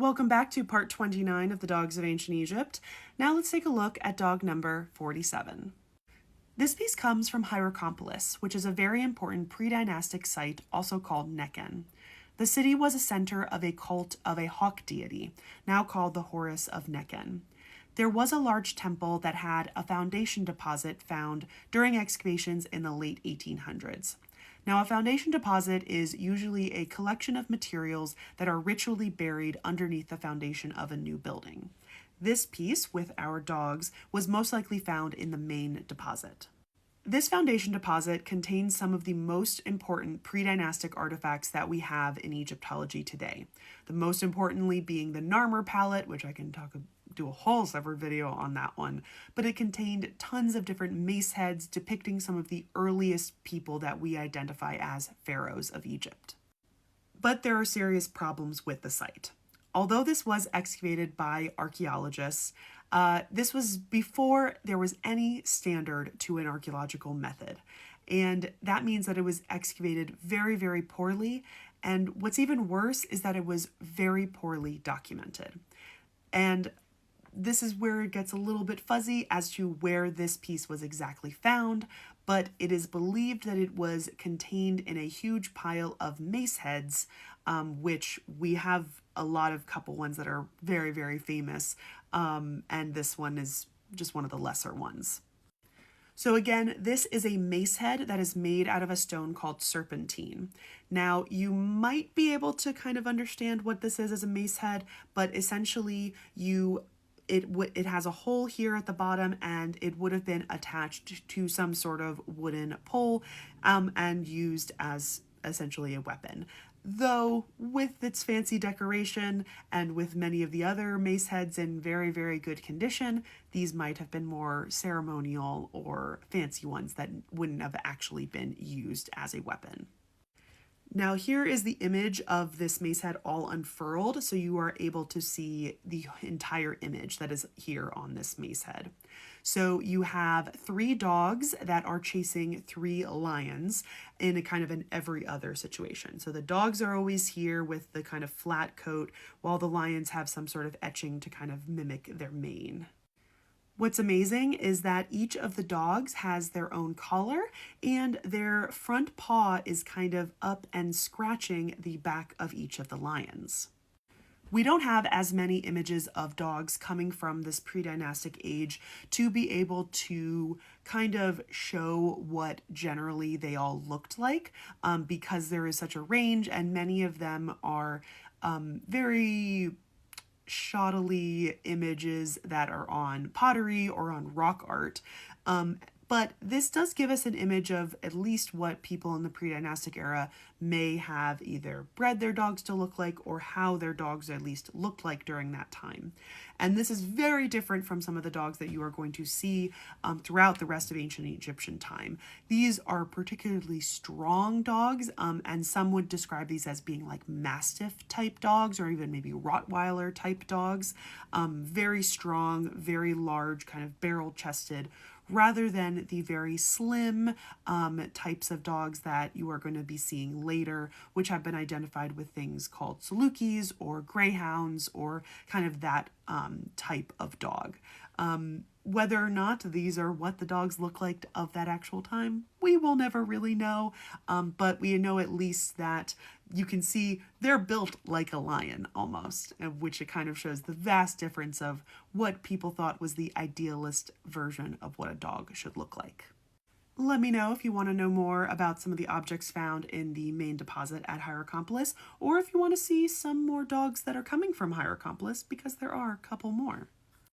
Welcome back to part 29 of the Dogs of Ancient Egypt. Now let's take a look at dog number 47. This piece comes from Hierakonpolis, which is a very important predynastic site, also called Nekhen. The city was a center of a cult of a hawk deity, now called the Horus of Nekhen. There was a large temple that had a foundation deposit found during excavations in the late 1800s. Now, a foundation deposit is usually a collection of materials that are ritually buried underneath the foundation of a new building. This piece, with our dogs, was most likely found in the main deposit. This foundation deposit contains some of the most important predynastic artifacts that we have in Egyptology today. The most importantly being the Narmer palette, which I can do a whole separate video on that one, but it contained tons of different mace heads depicting some of the earliest people that we identify as pharaohs of Egypt. But there are serious problems with the site. Although this was excavated by archaeologists, this was before there was any standard to an archaeological method. And that means that it was excavated very, very poorly. And what's even worse is that it was very poorly documented. And this is where it gets a little bit fuzzy as to where this piece was exactly found, but it is believed that it was contained in a huge pile of mace heads, which we have a lot of couple ones that are very, very famous, and this one is just one of the lesser ones. So again, this is a mace head that is made out of a stone called serpentine. Now, you might be able to kind of understand what this is as a mace head, but essentially it has a hole here at the bottom, and it would have been attached to some sort of wooden pole and used as essentially a weapon. Though with its fancy decoration and with many of the other mace heads in very, very good condition, these might have been more ceremonial or fancy ones that wouldn't have actually been used as a weapon. Now here is the image of this mace head all unfurled, so you are able to see the entire image that is here on this mace head. So you have 3 dogs that are chasing 3 lions in a kind of an every other situation. So the dogs are always here with the kind of flat coat, while the lions have some sort of etching to kind of mimic their mane. What's amazing is that each of the dogs has their own collar, and their front paw is kind of up and scratching the back of each of the lions. We don't have as many images of dogs coming from this predynastic age to be able to kind of show what generally they all looked like, because there is such a range, and many of them are very shoddily images that are on pottery or on rock art. But this does give us an image of at least what people in the predynastic era may have either bred their dogs to look like, or how their dogs at least looked like during that time. And this is very different from some of the dogs that you are going to see throughout the rest of ancient Egyptian time. These are particularly strong dogs, and some would describe these as being like Mastiff type dogs, or even maybe Rottweiler type dogs. Very strong, very large, kind of barrel chested, rather than the very slim types of dogs that you are going to be seeing later, which have been identified with things called Salukis or greyhounds, or kind of that type of dog. Whether or not these are what the dogs look like of that actual time, we will never really know, but we know at least that you can see they're built like a lion almost, which it kind of shows the vast difference of what people thought was the idealist version of what a dog should look like. Let me know if you want to know more about some of the objects found in the main deposit at Hierakonpolis, or if you want to see some more dogs that are coming from Hierakonpolis, because there are a couple more.